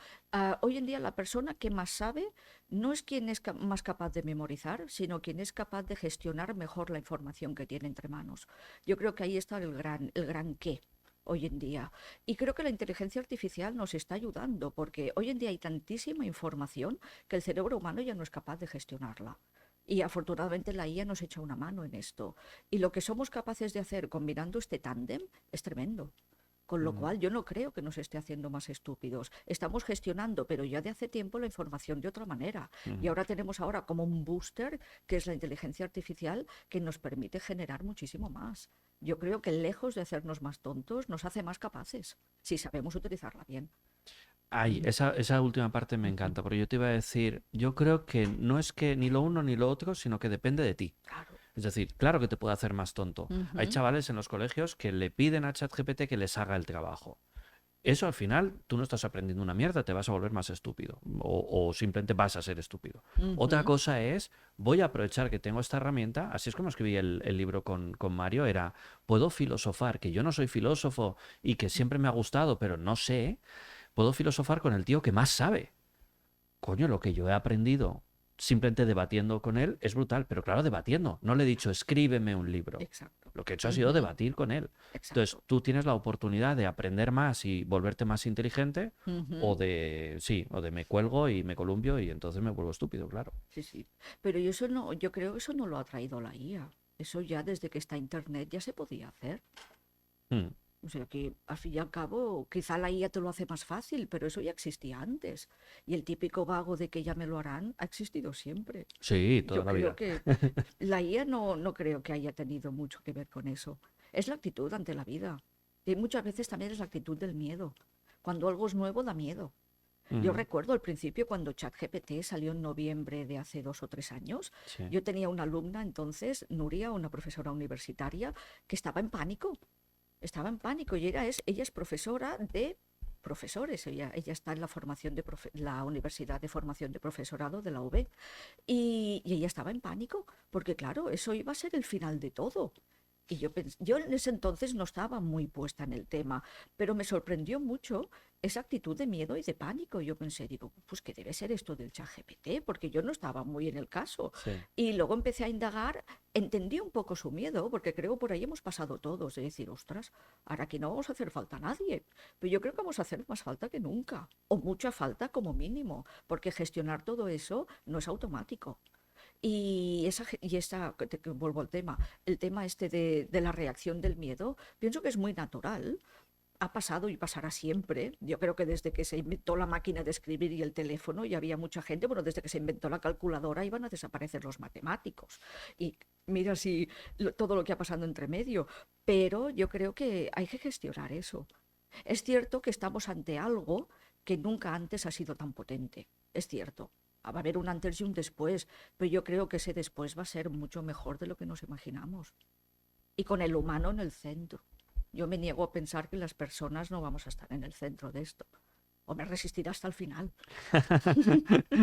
Hoy en día la persona que más sabe no es quien es más capaz de memorizar, sino quien es capaz de gestionar mejor la información que tiene entre manos. Yo creo que ahí está el gran qué. hoy en día. Y creo que la inteligencia artificial nos está ayudando, porque hoy en día hay tantísima información que el cerebro humano ya no es capaz de gestionarla. Y afortunadamente la IA nos echa una mano en esto. Y lo que somos capaces de hacer combinando este tándem es tremendo. Con lo Mm, cual yo no creo que nos esté haciendo más estúpidos. Estamos gestionando, pero ya de hace tiempo, la información de otra manera. Y mm. ahora tenemos ahora como un booster, que es la inteligencia artificial, que nos permite generar muchísimo más. Yo creo que lejos de hacernos más tontos, nos hace más capaces, si sabemos utilizarla bien. Ay, esa última parte me Ujú. encanta, porque yo te iba a decir, yo creo que no es que ni lo uno ni lo otro, sino que depende de ti. Claro. Es decir, claro que te puede hacer más tonto. Hay Ujú. chavales en los colegios que le piden a ChatGPT que les haga el trabajo. Eso al final, tú no estás aprendiendo una mierda, te vas a volver más estúpido o simplemente vas a ser estúpido. Otra Ujú. cosa es, voy a aprovechar que tengo esta herramienta, así es como escribí el libro con Mario, era, puedo filosofar, que yo no soy filósofo y que siempre me ha gustado, pero no sé, puedo filosofar con el tío que más sabe. Coño, lo que yo he aprendido simplemente debatiendo con él es brutal, pero claro, debatiendo. No le he dicho, escríbeme un libro. Exacto. Lo que he hecho ha sido Ujú. debatir con él. Entonces, Exacto. tú tienes la oportunidad de aprender más y volverte más inteligente, o Ujú. de, sí, o de me cuelgo y me columpio y entonces me vuelvo estúpido, claro. Sí, sí. Pero eso no, yo creo que eso no lo ha traído la IA. Eso ya desde que está Internet ya se podía hacer. Mm. O sea que, al fin y al cabo, quizá la IA te lo hace más fácil, pero eso ya existía antes. Y el típico vago de que ya me lo harán ha existido siempre. Sí, toda Yo la creo vida. que la IA no creo que haya tenido mucho que ver con eso. Es la actitud ante la vida. Y muchas veces también es la actitud del miedo. Cuando algo es nuevo da miedo. Yo Mm, recuerdo al principio cuando ChatGPT salió en noviembre de hace 2 o 3 años. sí. Yo tenía una alumna entonces, Nuria, una profesora universitaria, que estaba en pánico. Estaba en pánico y ella es profesora de profesores. Ella está en la formación de la Universidad de Formación de Profesorado de la UB. Y ella estaba en pánico, porque claro, eso iba a ser el final de todo. Y yo en ese entonces no estaba muy puesta en el tema, pero me sorprendió mucho esa actitud de miedo y de pánico. Yo pensé, digo, pues ¿qué debe ser esto del ChatGPT? Porque yo no estaba muy en el caso. Sí. Y luego empecé a indagar, entendí un poco su miedo, porque creo por ahí hemos pasado todos, de decir, ostras, ahora aquí no vamos a hacer falta a nadie. Pero yo creo que vamos a hacer más falta que nunca, o mucha falta como mínimo, porque gestionar todo eso no es automático. Que vuelvo al tema, el tema este de la reacción del miedo, pienso que es muy natural. Ha pasado y pasará siempre. Yo creo que desde que se inventó la máquina de escribir y el teléfono ya había mucha gente, bueno, desde que se inventó la calculadora iban a desaparecer los matemáticos. Y mira si todo lo que ha pasado entre medio. Pero yo creo que hay que gestionar eso. Es cierto que estamos ante algo que nunca antes ha sido tan potente. Es cierto. Va a haber un antes y un después, pero yo creo que ese después va a ser mucho mejor de lo que nos imaginamos. Y con el humano en el centro. Yo me niego a pensar que las personas no vamos a estar en el centro de esto. O me resistiré hasta el final.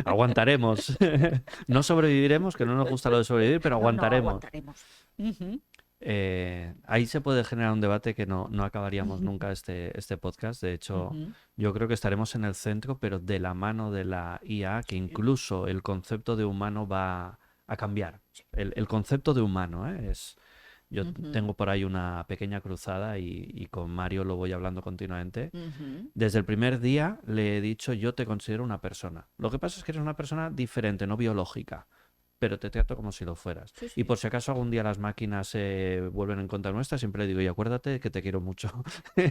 Aguantaremos. No sobreviviremos, que no nos gusta lo de sobrevivir, pero No, no, aguantaremos. aguantaremos. Ujú. Ahí se puede generar un debate que no acabaríamos nunca este podcast. De hecho, Ujú. yo creo que estaremos en el centro, pero de la mano de la IA, que Sí, incluso el concepto de humano va a cambiar. sí. El concepto de humano, ¿eh? Yo Ujú. tengo por ahí una pequeña cruzada y con Mario lo voy hablando continuamente. Ujú. Desde el primer día le he dicho, yo te considero una persona. Lo que pasa es que eres una persona diferente, no biológica, pero te trato como si lo fueras. Sí, Y sí. por si acaso algún día las máquinas se vuelven en contra nuestra, siempre le digo, y acuérdate que te quiero mucho.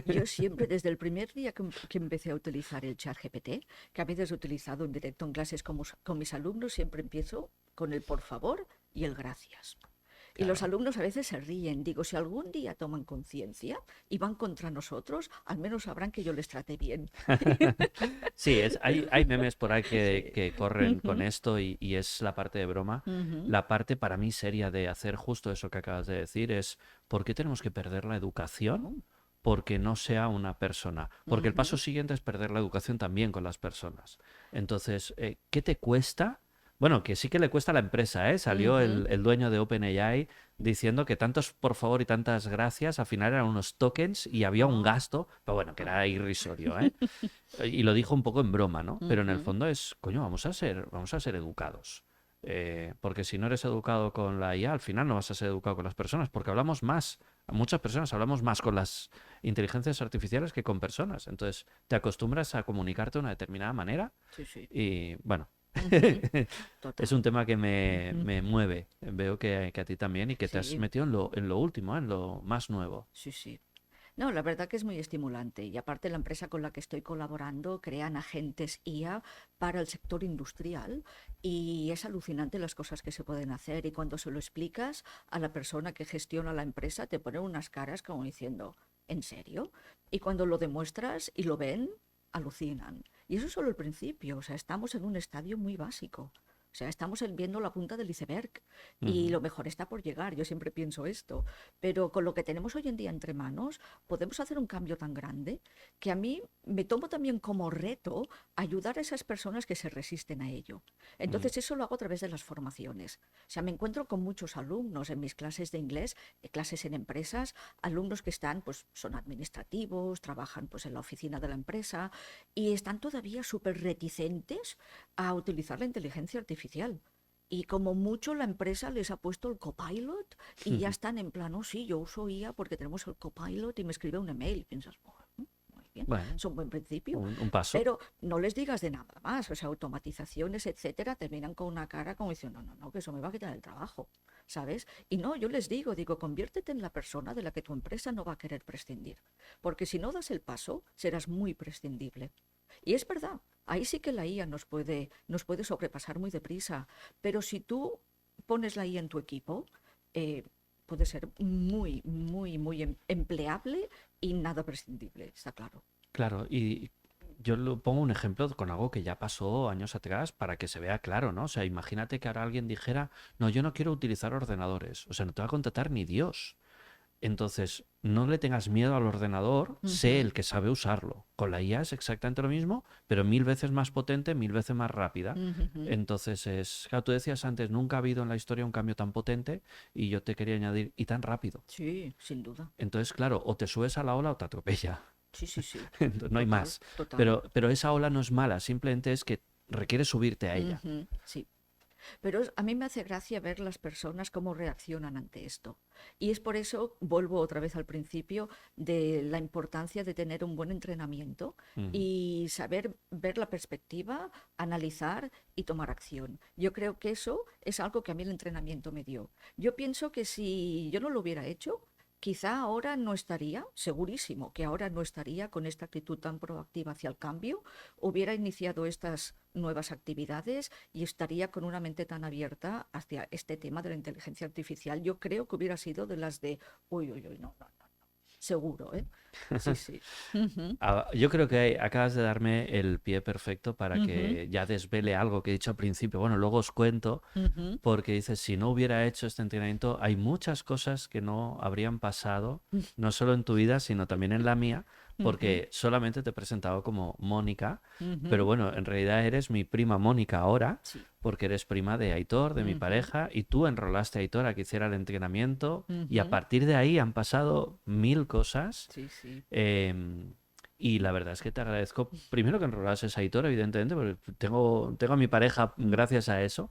Yo siempre, desde el primer día que empecé a utilizar el chat GPT, que a veces he utilizado en directo en clases con mis alumnos, siempre empiezo con el por favor y el gracias. Y los Claro. alumnos a veces se ríen. Digo, si algún día toman conciencia y van contra nosotros, al menos sabrán que yo les traté bien. Sí, hay memes por ahí Sí. que corren con Ujú. esto y es la parte de broma. Ujú. La parte para mí seria de hacer justo eso que acabas de decir es, ¿por qué tenemos que perder la educación? No. Porque no sea una persona. Porque el paso Ujú. siguiente es perder la educación también con las personas. Entonces, ¿qué te cuesta? Bueno, que sí que le cuesta a la empresa, ¿eh? Salió Ujú. el dueño de OpenAI diciendo que tantos por favor y tantas gracias al final eran unos tokens y había un Ah, gasto, pero bueno, que ah. era irrisorio, ¿eh? Y lo dijo un poco en broma, ¿no? Pero en el Ujú. fondo es, coño, vamos a ser educados. Porque si no eres educado con la IA, al final no vas a ser educado con las personas, porque hablamos más, muchas personas hablamos más con las inteligencias artificiales que con personas. Entonces te acostumbras a comunicarte de una determinada manera Sí, sí. y bueno, Ujú. es Total. un tema que Ujú. me mueve. Veo que a ti también y que te has Sí, metido en lo último, en lo más nuevo. sí, sí. No, la verdad que es muy estimulante y aparte la empresa con la que estoy colaborando crean agentes IA para el sector industrial y es alucinante las cosas que se pueden hacer y cuando se lo explicas a la persona que gestiona la empresa te ponen unas caras como diciendo, ¿en serio? Y cuando lo demuestras y lo ven, alucinan. Y eso es solo el principio, o sea, estamos en un estadio muy básico. O sea, estamos viendo la punta del iceberg y Ujú. lo mejor está por llegar, yo siempre pienso esto, pero con lo que tenemos hoy en día entre manos, podemos hacer un cambio tan grande que a mí me tomo también como reto ayudar a esas personas que se resisten a ello. Mm. Entonces eso lo hago a través de las formaciones. O sea, me encuentro con muchos alumnos en mis clases de inglés, clases en empresas, alumnos que están, pues son administrativos, trabajan pues en la oficina de la empresa y están todavía súper reticentes a utilizar la inteligencia artificial. Y como mucho la empresa les ha puesto el copilot y ya están en plan, oh sí, yo uso IA porque tenemos el copilot y me escribe un email. Y piensas, "Bueno, muy bien, Bueno, es un buen principio, un paso. pero no les digas de nada más. O sea, automatizaciones, etcétera, terminan con una cara como diciendo, no, no, no, que eso me va a quitar el trabajo, ¿sabes? Y no, yo les digo, conviértete en la persona de la que tu empresa no va a querer prescindir. Porque si no das el paso, serás muy prescindible. Y es verdad, ahí sí que la IA nos puede sobrepasar muy deprisa, pero si tú pones la IA en tu equipo, eh, puede ser muy, muy, muy empleable y nada prescindible, está claro. Claro, y yo lo pongo un ejemplo con algo que ya pasó años atrás para que se vea claro, ¿no? O sea, imagínate que ahora alguien dijera, no, yo no quiero utilizar ordenadores, o sea, no te va a contratar ni Dios. Entonces, no le tengas miedo al ordenador, sé Ujú, el que sabe usarlo. Con la IA es exactamente lo mismo, pero 1000 veces más potente, 1000 veces más rápida. ujú. Entonces, claro, tú decías antes, nunca ha habido en la historia un cambio tan potente y yo te quería añadir, y tan rápido. Sí, sin duda. Entonces, claro, o te subes a la ola o te atropella. Sí, sí, sí. Entonces, no hay Total, más. total. Pero esa ola no es mala, simplemente es que requiere subirte a ella. Ujú, sí. Pero a mí me hace gracia ver las personas cómo reaccionan ante esto. Y es por eso, vuelvo otra vez al principio, de la importancia de tener un buen entrenamiento Ujú. y saber ver la perspectiva, analizar y tomar acción. Yo creo que eso es algo que a mí el entrenamiento me dio. Yo pienso que si yo no lo hubiera hecho, quizá ahora no estaría, segurísimo que ahora no estaría con esta actitud tan proactiva hacia el cambio, hubiera iniciado estas nuevas actividades y estaría con una mente tan abierta hacia este tema de la inteligencia artificial. Yo creo que hubiera sido de las de, uy, uy, uy, no, no, no, seguro, ¿eh? Sí, sí. Ujú, Yo creo que acabas de darme el pie perfecto para ujú, que ya desvele algo que he dicho al principio. Bueno, luego os cuento, ujú, porque dices, si no hubiera hecho este entrenamiento, hay muchas cosas que no habrían pasado, no solo en tu vida, sino también en la mía, ujú, porque solamente te he presentado como Mónica, pero ujú. bueno, en realidad eres mi prima Mónica ahora, Sí. porque eres prima de Aitor, de mi Ujú, pareja, y tú enrolaste a Aitor a que hiciera el entrenamiento, y a ujú. partir de ahí han pasado 1000 cosas. Sí, sí. em, y la verdad es que te agradezco, primero que enrolases a Aitor, evidentemente, porque tengo a mi pareja gracias a eso,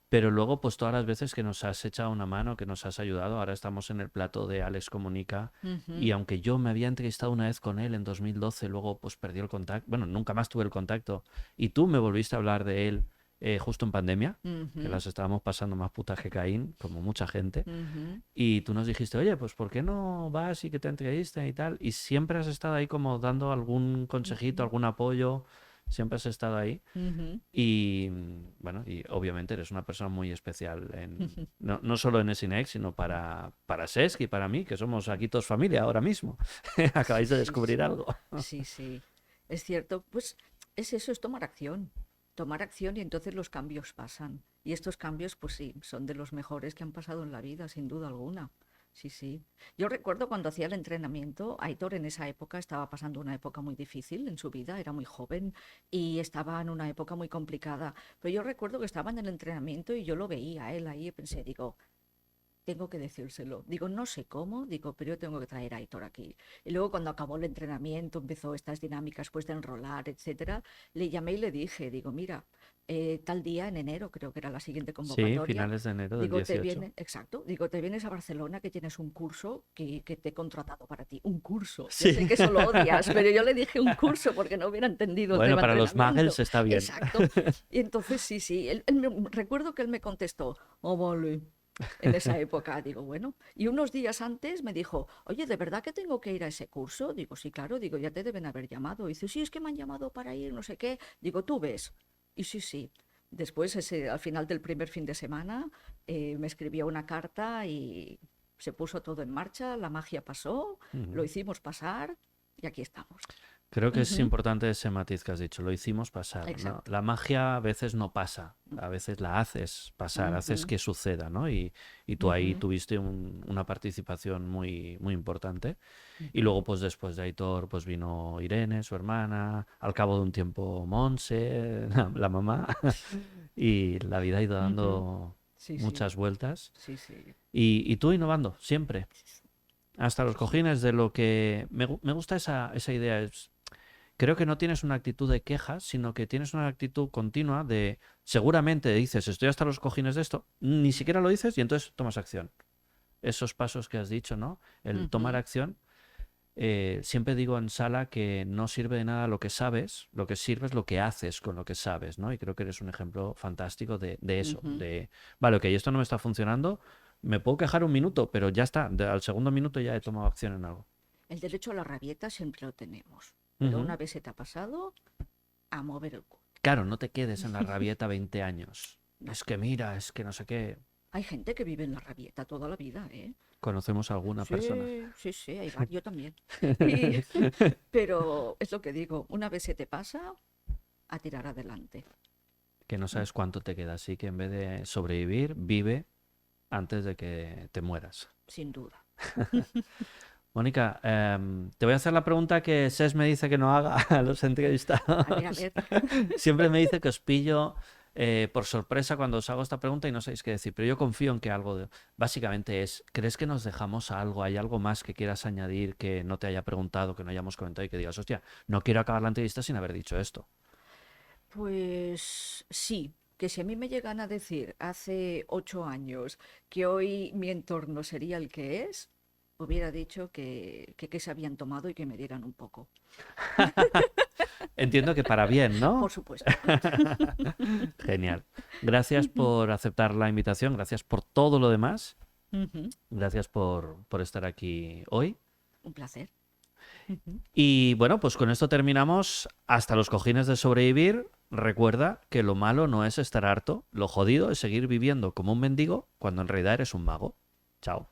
pero luego, pues todas las veces que nos has echado una mano, que nos has ayudado, ahora estamos en el plato de Alex Comunica, y Ujú, aunque yo me había entrevistado una vez con él en 2012, luego pues perdí el contacto, bueno, nunca más tuve el contacto, y tú me volviste a hablar de él justo en pandemia, que ujú, las estábamos pasando más putas que Caín, como mucha gente, ujú, y tú nos dijiste, oye, pues ¿por qué no vas y que te entrevisten y tal? Y siempre has estado ahí como dando algún consejito, ujú, algún apoyo, siempre has estado ahí. ujú, Y bueno, y obviamente eres una persona muy especial, ujú. no solo en Esinex, sino para Sesc y para mí, que somos aquí todos familia ahora mismo. Sí, Acabáis de sí, descubrir sí. algo. Sí, sí. Es cierto, pues es eso, es tomar acción. Tomar acción y entonces los cambios pasan. Y estos cambios, pues sí, son de los mejores que han pasado en la vida, sin duda alguna. Sí, sí. Yo recuerdo cuando hacía el entrenamiento, Aitor en esa época estaba pasando una época muy difícil en su vida, era muy joven y estaba en una época muy complicada. Pero yo recuerdo que estaba en el entrenamiento y yo lo veía a él ahí y pensé, digo, tengo que decírselo. Digo, no sé cómo, digo, pero yo tengo que traer a Aitor aquí. Y luego cuando acabó el entrenamiento, empezó estas dinámicas pues de enrolar, etcétera, le llamé y le dije, digo, mira, tal día en enero, creo que era la siguiente Sí, convocatoria, finales de enero del digo, 18. exacto, digo, te vienes a Barcelona que tienes un curso que te he contratado para ti. Un curso. Ya sé Sí. que eso lo odias, pero yo le dije un curso porque no hubiera entendido el Bueno, tema para los entrenamiento. muggles está bien. Exacto. Y entonces sí, sí, recuerdo que él me contestó, oh, vale. En esa época, digo, bueno. Y unos días antes me dijo, oye, ¿de verdad que tengo que ir a ese curso? Digo, sí, claro, digo, ya te deben haber llamado. Y dice, sí, es que me han llamado para ir, no sé qué. Digo, tú ves. Y sí, sí. Después, al final del primer fin de semana, me escribió una carta y se puso todo en marcha, la magia pasó, lo Ujú. hicimos pasar y aquí estamos. Creo que es Ujú. importante ese matiz que has dicho, lo hicimos pasar, ¿no? Exacto. La magia a veces no pasa, a veces la haces pasar, haces Ujú, que suceda, ¿no? Y tú ahí ujú, tuviste una participación muy, muy importante. Y ujú, luego, pues después de Aitor, pues vino Irene, su hermana, al cabo de un tiempo Monse, la mamá, y la vida ha ido ujú. dando Sí, sí, muchas vueltas. sí, sí, Y tú innovando, siempre, hasta los sí, sí. cojines de lo que... Me gusta esa idea, creo que no tienes una actitud de quejas, sino que tienes una actitud continua de, seguramente dices, estoy hasta los cojines de esto, ni siquiera lo dices y entonces tomas acción. Esos pasos que has dicho, ¿no? El tomar Ujú, acción. Siempre digo en sala que no sirve de nada lo que sabes, lo que sirve es lo que haces con lo que sabes, ¿no? Y creo que eres un ejemplo fantástico de eso, ujú. de, vale, ok, esto no me está funcionando, me puedo quejar un minuto, pero ya está, al segundo minuto ya he tomado acción en algo. El derecho a la rabieta siempre lo tenemos, pero Ujú. una vez se te ha pasado, a mover el culo. Claro, no te quedes en la rabieta 20 años. No. Es que mira, es que no sé qué. Hay gente que vive en la rabieta toda la vida, ¿eh? Conocemos a alguna persona. Sí, sí, sí, hay varios, yo también. Y, pero es lo que digo, una vez se te pasa, a tirar adelante. Que no sabes cuánto te queda, así que en vez de sobrevivir, vive antes de que te mueras. Sin duda. Mónica, te voy a hacer la pregunta que SES me dice que no haga a los A entrevistados. ver, Siempre me dice que os pillo por sorpresa cuando os hago esta pregunta y no sabéis qué decir, pero yo confío en que algo básicamente es, ¿crees que nos dejamos algo? ¿Hay algo más que quieras añadir que no te haya preguntado, que no hayamos comentado y que digas, hostia, no quiero acabar la entrevista sin haber dicho esto? pues sí, que si a mí me llegan a decir hace 8 años que hoy mi entorno sería el que es, hubiera dicho que se habían tomado y que me dieran un poco. Entiendo que para bien, Por ¿no? supuesto. Genial. Gracias Ujú, por aceptar la invitación, gracias por todo lo demás, ujú. gracias por estar aquí hoy. Un placer. Ujú. Y bueno, pues con esto terminamos hasta los cojines de sobrevivir. Recuerda que lo malo no es estar harto, lo jodido es seguir viviendo como un mendigo cuando en realidad eres un mago. Chao.